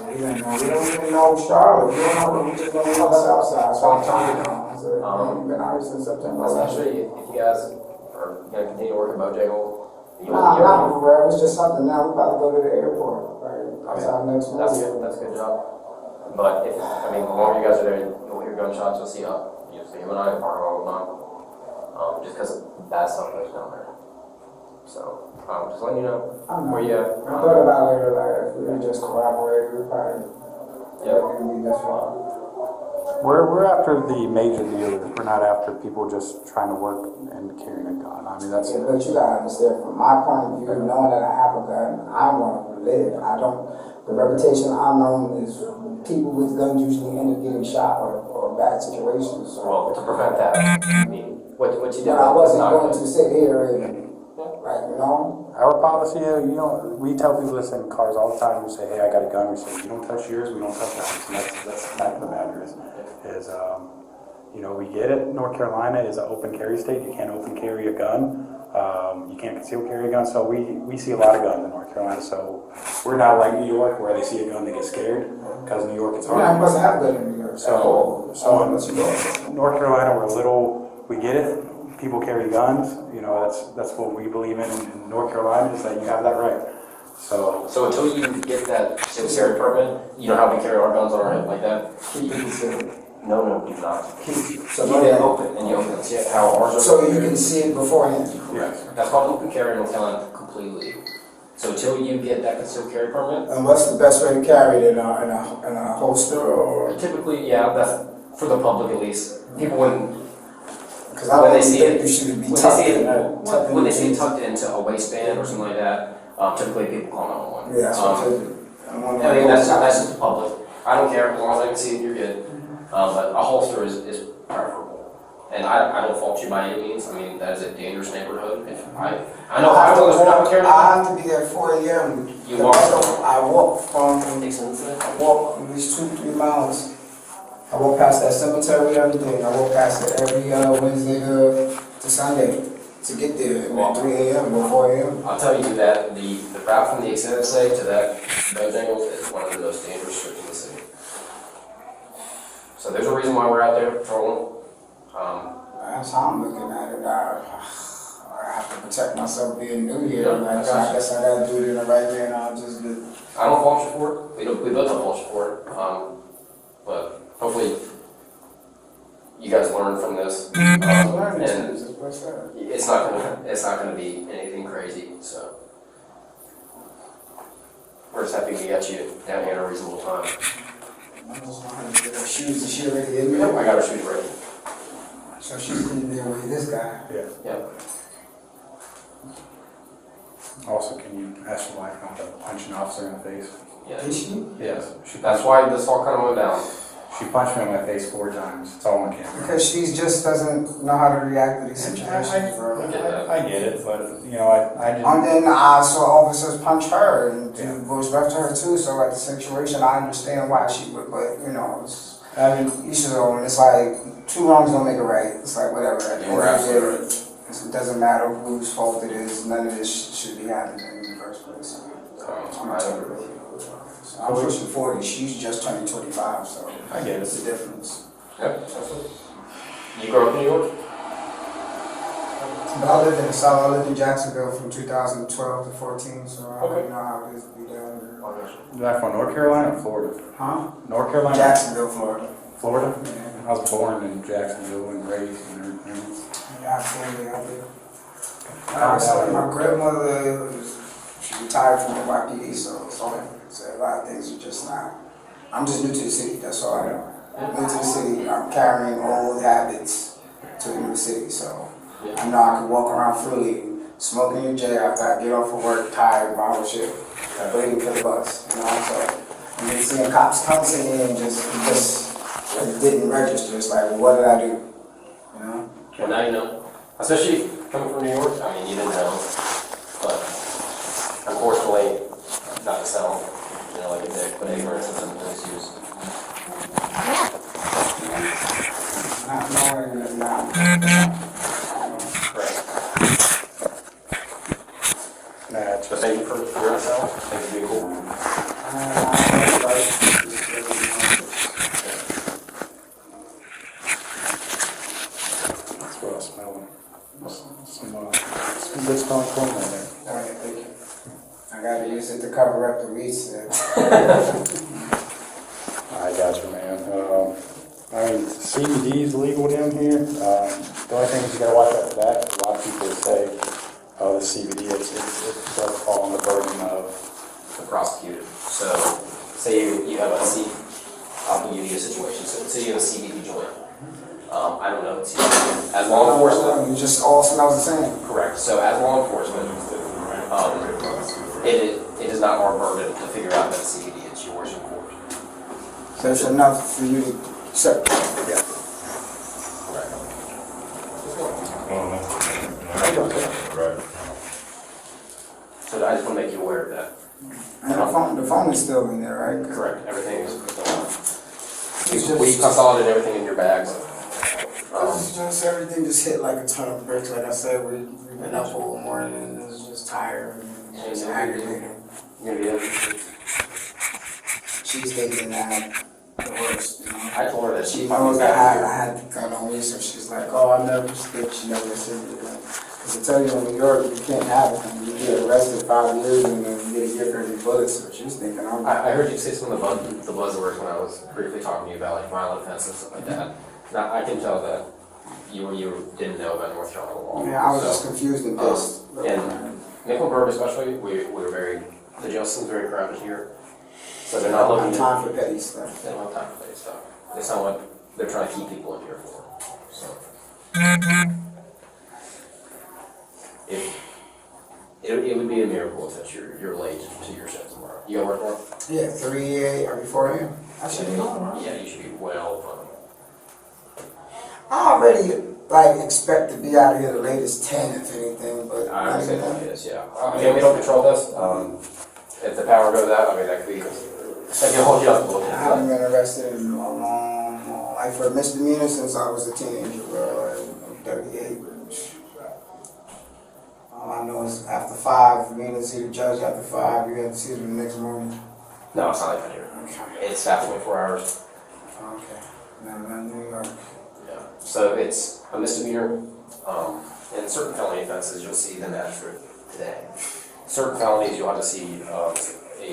We don't even know Charlotte. We don't know. We just don't know the South Side. So I'm telling you, we've been out here since September. Especially if you guys are gonna continue working Bojangles. Nah, not for real. It's just something now. We about to go to the airport. Right? That's our next move. That's a good job. But if, I mean, the longer you guys are there, you'll hear gunshots, you'll see him and I in park all the time. Just because of bad stuff goes down there. So, just letting you know where you at. I thought about it, like, if we would just collaborate, we would probably, that's why. We're after the major dealers. We're not after people just trying to work and carrying a gun. I mean, that's. Yeah, but you gotta understand, from my point of view, knowing that I have a gun, I want to live. The reputation I'm known is people with guns usually end up getting shot or bad situations. So. Well, to prevent that, I mean, what you did. But I wasn't going to sit here and, like, you know. Our policy, we tell people this in cars all the time. We say, hey, I got a gun. We say, you don't touch yours, we don't touch ours. And that's the fact of the matter is we get it. North Carolina is an open carry state. You can't open carry a gun. You can't conceal carry a gun. So we see a lot of guns in North Carolina. So we're not like New York where they see a gun, they get scared. Because New York, it's hard. I must have a gun in New York. So in North Carolina, we get it. People carry guns, that's what we believe in North Carolina, is that you have that right. So until you get that concealed carry permit, you don't have to carry our guns on our head like that. Keep it concealed. No, do not. So you get open, and you open it. See how ours are. So you can see it beforehand. yes. That's called open carry in North Carolina completely. So until you get that concealed carry permit. And what's the best way to carry it in a holster or? Typically, yeah, that's for the public at least. People wouldn't. Because I don't think you should be tucked in. When they see it tucked into a waistband or something like that, typically people call 911. Yeah, that's what I mean, that's just the public. I don't care, as long as I can see it, you're good. But a holster is preferable. And I don't fault you by any means. I mean, that is a dangerous neighborhood. I know I was carrying. I have to be there at 4 a.m. You walk? I walk from. I walk at least 2-3 miles. I walk past that cemetery every day. I walk past it every Wednesday to Sunday to get there at 3 a.m. or 4 a.m. I'll tell you that the route from the exhibit site to that Bojangles is one of the most dangerous strips in the city. So there's a reason why we're out there patrolling. That's how I'm looking at it. I have to protect myself being new here. I guess I gotta do it in the right way, and I'll just do it. I don't fault you for it. We both don't fault you for it. But hopefully you guys learn from this. And it's not gonna be anything crazy. So we're just happy we got you down here in a reasonable time. I just want to get her shoes. Is she already in Yep, there? I got her shoes ready. So she's in there with this guy. Yeah. Yep. Also, can you ask your wife not to punch an officer in the face? Yeah. Is she? Yes. That's why this all kind of went down. She punched me in my face 4 times. It's all on camera. Because she just doesn't know how to react to these situations, bro. I get it, but I just. And then I saw officers punch her, and it goes back to her too. So at the situation, I understand why she would, but it's, it's like 2 wrongs don't make a right. It's like whatever. We're absolutely right. It doesn't matter whose fault it is. None of this should be happening in the first place. I'm pushing 40. She's just turning 25, so I get it. It's the difference. Yep, absolutely. You grew up in New York? But I lived in the South. I lived in Jacksonville from 2012 to 14, so I don't know how it is to be down there. Is that from North Carolina or Florida? Huh? North Carolina? Jacksonville, Florida. Florida? Yeah. I was born in Jacksonville and raised and everything. Yeah, absolutely. My grandmother, she retired from NYPD, so a lot of things are just not. I'm just new to the city, that's all I know. New to the city, I'm carrying old habits to a new city, so I know I can walk around freely, smoking in jail after I get off of work, tired, my shift, waiting for the bus, so. And then seeing cops constantly and it didn't register. It's like, well, what did I do? Well, now you know. Especially coming from New York, I mean, you didn't know. But unfortunately, not to sound, like a dick, but ignorance is an excuse. Not knowing and it's not. Correct. Nah, it's So just, thank you for your yourself. Thank you for being cool. that's what I smell. Some good smelling corn in there. Alright, thank you. I gotta use it to cover up the weeds. I got you, man. I mean, CBD is legal down here. The only thing is you gotta watch out for that. A lot of people say, oh, the CBD, it does fall on the burden of. The prosecuted. So, say you have a C, I'll give you a situation. So, say you have a CBD joint. I don't know. As law enforcement, It just all smells the same. correct. So, as law enforcement, it is not our burden to figure out that CBD is yours in court. So it's enough for you to accept. Yeah. Right. So, I just want to make you aware of that. And the phone is still in there, right? Correct. Everything is. It's just- We consolidated everything in your bags. It's just everything just hit like a ton of bricks. Like I said, we've been up all morning and it's just tired and it's just aggravating. You're gonna be She's thinking that the worst, you know. I told her that she She might knows be I back. had gun on me, so she's like, oh, I never stick. She never said it. Because I tell you, in New York, you can't have it. You get arrested 5 years and then you get a gift for every bullet. So she's thinking, I'm I heard you say some of the buzzwords when I was briefly talking to you about like violent offenses and stuff like that. Now I can tell that you didn't know about North Carolina law. Yeah, I was So, just confused and pissed. and Mecklenburg especially, we're very, the jail system's very crowded here. So they're not looking time for petty stuff. They don't have time for that stuff. It's not what they're trying to keep people in here for. So. It would be a miracle if you're late to your shift tomorrow. You gotta work tomorrow? Yeah, 3 a.m. or 4 a.m. I should be on, right? Yeah, you should be well. I already like expect to be out of here the latest 10 if anything, but I understand what it is, yeah. Again, we don't control this. If the power goes out, I mean, that could be, that can hold you up a little bit. I haven't been arrested in a long, like for a misdemeanor since I was a teenager, I'm 38. All I know is after 5, me and see the judge after 5, you have to see him the next morning. No, it's not like that here. Okay. It's after 24 hours. Okay. Never been in New York. Yeah. So it's a misdemeanor. In certain felony offenses, you'll see the magistrate today. Certain felonies, you'll have to see a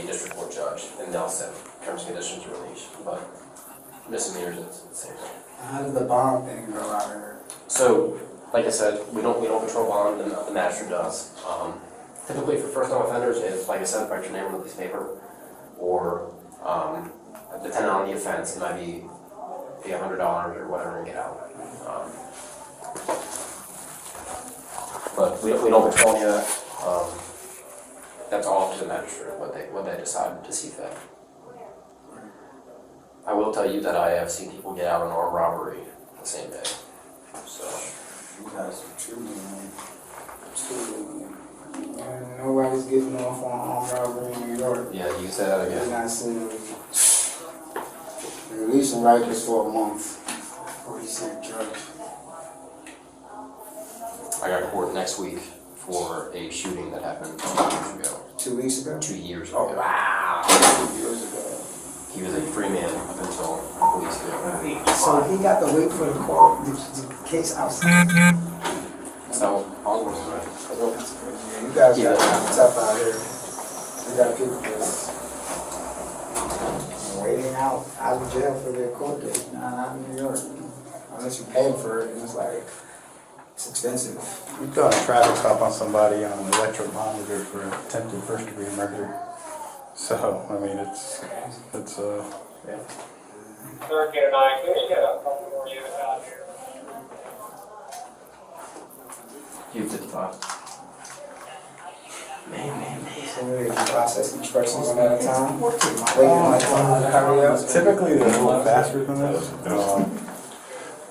district court judge, and they'll set terms and conditions release. But misdemeanors, it's the same thing. How did the bond thing go out of here? So, like I said, we don't control bond, and the magistrate does. Typically, for first-time offenders, it's like I said, write your name on a piece of paper, or depending on the offense, it might be $100 or whatever and get out. But we don't control any of that. That's all up to the magistrate, what they decide to see fit. I will tell you that I have seen people get out on armed robbery the same day. So You guys are truly, man. Truly, man. Nobody's getting off on armed robbery in New York. yeah, you can say that You're again. not seeing releasing Rikers for a month. 40-cent judge. I got court next week for a shooting that happened 2 years ago. 2 weeks ago? 2 years ago. Oh, wow. 2 years ago. He was a free man up until a week ago. So he got to wait for the court, the case outside. So, onwards, right? Yeah, you guys got tough out here. You got people just waiting out of jail for their court date. Not in New York. Unless you pay for it, and it's like, it's expensive. We've done a traffic stop on somebody on an electric monitor for attempted first-degree murder. So, I mean, it's yeah. Third get a 9, can we get a couple more units out here? You 55. So we process each person one at a time. Waiting like to hurry up. Typically, they're a little faster than this.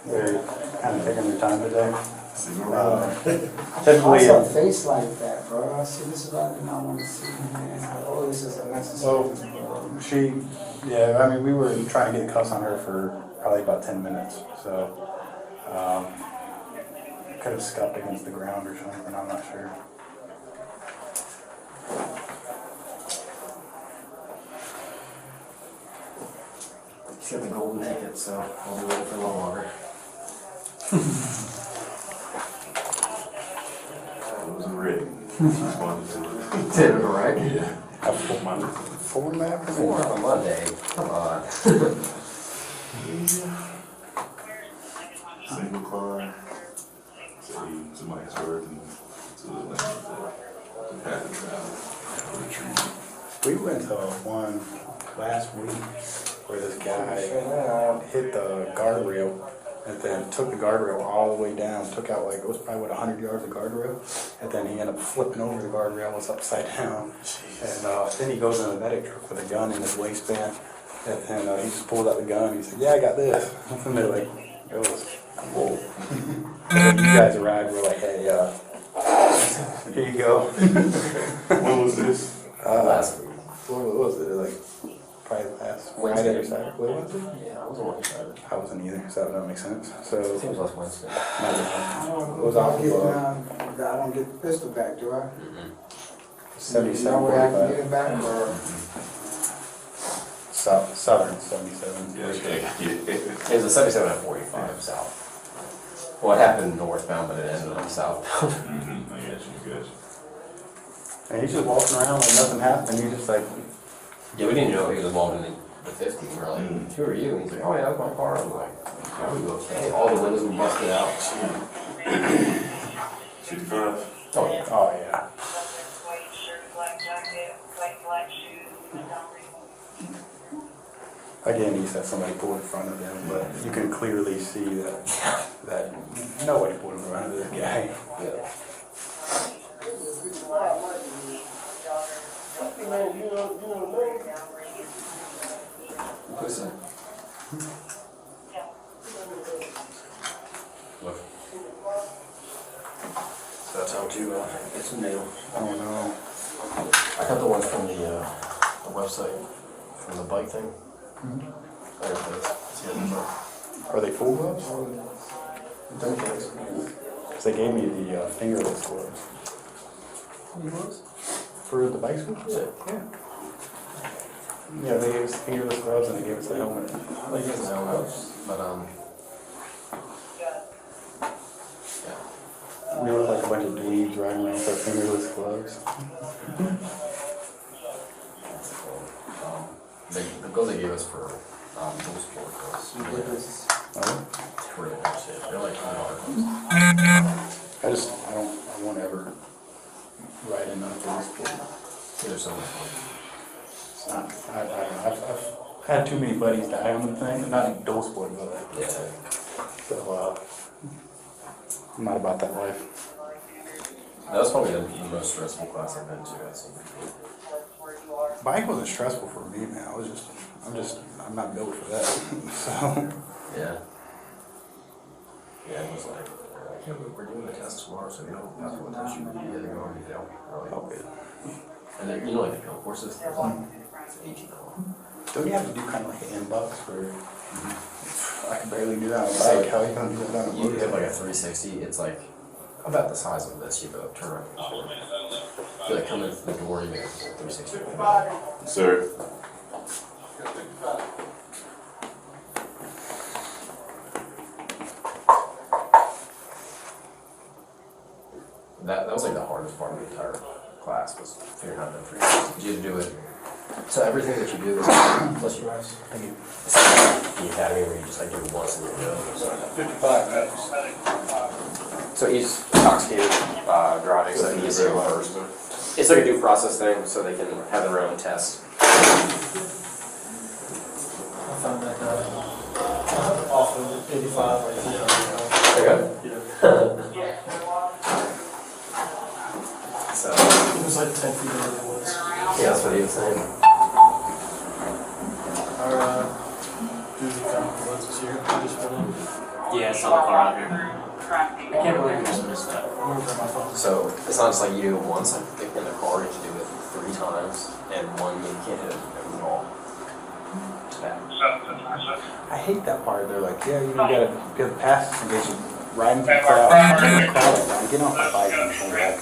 They're kind of taking their time today. I Typically, saw a face like that, bro. I see this is what I did not want to see, man. Oh, this is unnecessary. yeah, I mean, we were trying to get cuffs on her for probably about 10 minutes. So, Could have scuffed against the ground or something, I'm not sure. He's got the golden ticket, so I'll be waiting for a little longer. It wasn't ready. Just wanted to. Did it right? Yeah. A full month. 4 map? 4 on a Monday. Come on. Single climb. To Mike'sburg and to the land to path and travel. Retreat. We went to one last week where this guy hit the guardrail and then took the guardrail all the way down, took out like, it was probably 100 yards of guardrail, and then he ended up flipping over the guardrail, was upside down, and then he goes in the medic truck with a gun in his waistband, and then he just pulled out the gun, he said, yeah, I got this, and they're like, it was cool. And you guys arrived, we're like, hey, here you go. When was this? Last week. What was it? Like probably last Friday or Saturday? What was it? Yeah, I wasn't working Friday. I wasn't either, so that makes sense. So I think it was last Wednesday. it was off I of don't get the pistol back, do I? 77. You know where I can get it back, or? Southern 77. Yeah. It was a 77 at 45 south. Well, it happened northbound, but it ended up southbound. I got you. And he's just walking around like nothing happened. He's just like, Yeah, we didn't know he was involved in the 50. We were like, who are you? And he's like, oh yeah, that's my car. I'm like, are we okay? All the windows were busted out. 55. Oh yeah. oh yeah. Again, he said somebody pulled in front of them, but you can clearly see that nobody pulled in front of this guy. Yeah. What's that? Look. So that's how to get some nail. I don't know. I got the ones from the website, from the bike thing. I got those. See how those are. Are they full gloves? Don't care. Because they gave me the fingerless gloves. For the bicycle? Yeah. Yeah, they gave us fingerless gloves and they gave us the helmet. I like using helmet, but yeah. We look like a bunch of dweebs riding around with our fingerless gloves. The gloves they gave us for dual sport gloves. Oh. Really nice shit. They're like $100 gloves. I won't ever ride in on a dual sport. They're so much fun. It's not, I don't know. I've had too many buddies die on the thing. Not in dual sport, but Yeah. so I'm not about that life. That was probably the most stressful class I've been to, I think. Bike wasn't stressful for me, man. I'm not built for that. So Yeah. Yeah, it was like, yeah, we're doing the test tomorrow, so you know, that's what test you do. Yeah, they're going to fail. oh, good. And then, you know, like the pill courses, there's like 18 of them. Don't you have to do kind of like an inbox where I can barely do that on a bike? How are you gonna do that on a You have motorcycle? like a 360, it's like about the size of this, you have to turn around and forward. You like come in through the door, you make a 360. Sir. That was like the hardest part of the entire class, was figuring out the 360. You had to do it. So everything that you do is plus you guys. Thank you. It's like the academy where you just like do it once and you're done. So. 55 minutes. So he's intoxicated driving, so he's there first. It's like a due process thing, so they can have their own test. I found that off of 85 right Okay. So, It was like 10 feet where it was. yeah, that's what he was saying. Our dude found the this year. I just went in. Yeah, I saw the car out here. I can't believe we just missed that. I'm gonna grab my phone. So it's not just like you do it once, like in the car, you can do it 3 times, and one you can't hit it at all. I hate that part. They're like, yeah, you gotta be able to pass this in case you riding through the crowd. Like, get off the bike and come back.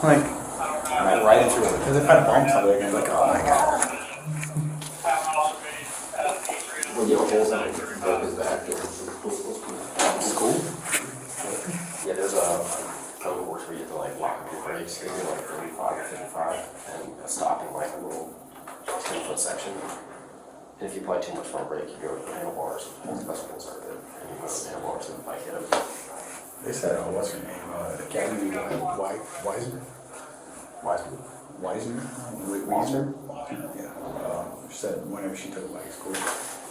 Like, I'm riding through it. Because if I bump somebody, I'm like, oh my god. Well, you have holes in it, broke his back. It's cool. Yeah, there's a phone course where you have to like lock up your brakes. They do like 35 or 55 and stopping like a little 10-foot section. And if you apply too much front brake, you go to the handlebars. That's what those are good. And you go to the handlebars and the bike hit them. They said, oh, what's her name? Academy Wiesner? Wiesner? Yeah. She said whenever she took bike school,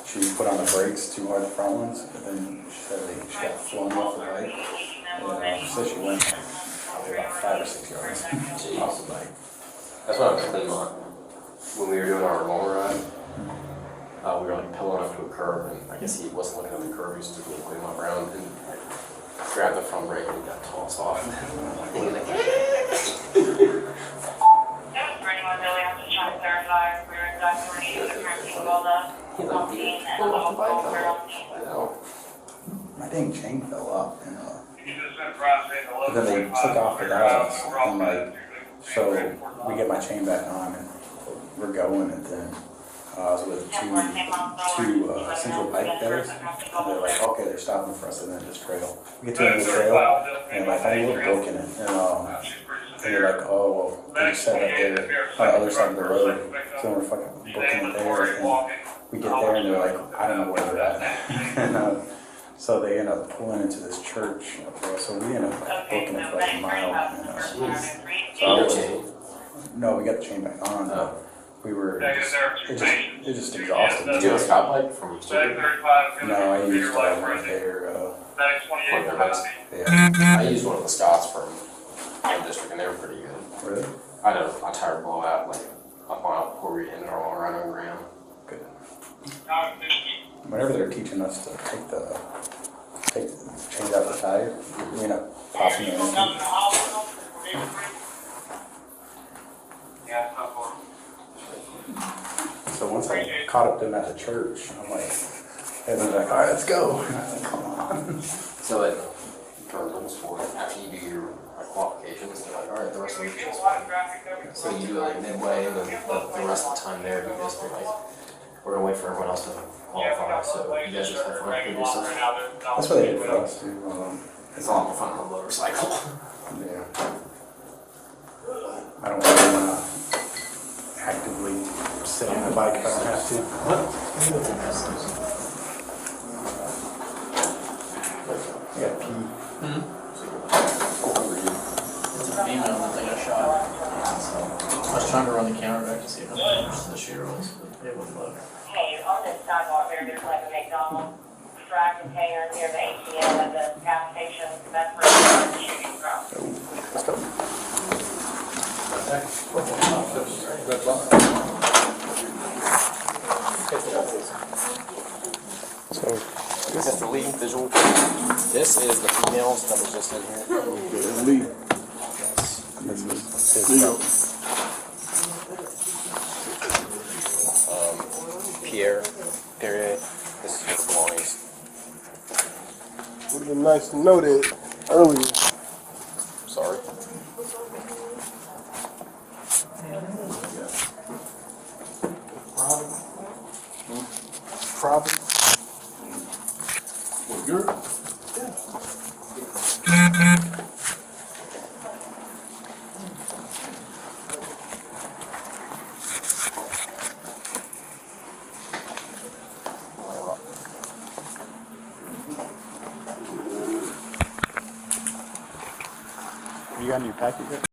she put on the brakes too hard, the front ones, and then she said she got flung off the bike. And she said she went probably about 5 or 6 yards off the bike. That's what I was thinking on. When we were doing our long ride, we were like pulling up to a curve, and I guess he wasn't looking at the curve, he was just looking around and like, grabbed the front brake and he got tossed off. And he was like, my dang chain fell up, and but then they took off the dials, and like, so we get my chain back on, and we're going, and then I was with two Central Bike Betters, and they're like, okay, they're stopping for us in this trail. We get to the end of the trail, and like, I found a little book in it, and they're like, oh, well, they just set up there on the other side of the road, so we're fucking booking it there, and we get there, and they're like, I don't know where they're at, and so they end up pulling into this church up there, so we end up like, booking it for like a mile, and no, we got the chain back on, but we were, it just exhausted. did you have a stop light from Steele? No, I used right there, I used one of the Scots from my district, and they were pretty good. Really? I had a tire blowout like a mile before we ended our long ride on ground. Good. Whenever they're teaching us to change out the tire, we end up popping it in. So once I caught up to them at the church, I'm like, and they're like, all right, let's go. And I was like, come on. So it turns rules for after you do your qualifications, they're like, all right, the rest of the week is fine. So you do like midway, and then the rest of the time there, you just be like, we're gonna wait for everyone else to qualify. So you guys just have fun with your stuff. That's what they did for us too. It's a lot more fun on a motorcycle. Yeah. I don't want to actively sit on the bike if I don't have to. I got pee. It's a female that they got shot. So I was trying to run the camera back to see how much the shooter was, but it wouldn't look. Hey, on this sidewalk there's like a McDonald's dry container near the ATM at the gas station. That's where the shooting from. Let's go. So, Mr. Lee, visual. This is the females that was just in here. Lee. This is his coat. Pierre. This is his belongings. Would have been nice to know that earlier. Sorry. Probably. Well, you're. You got any package yet?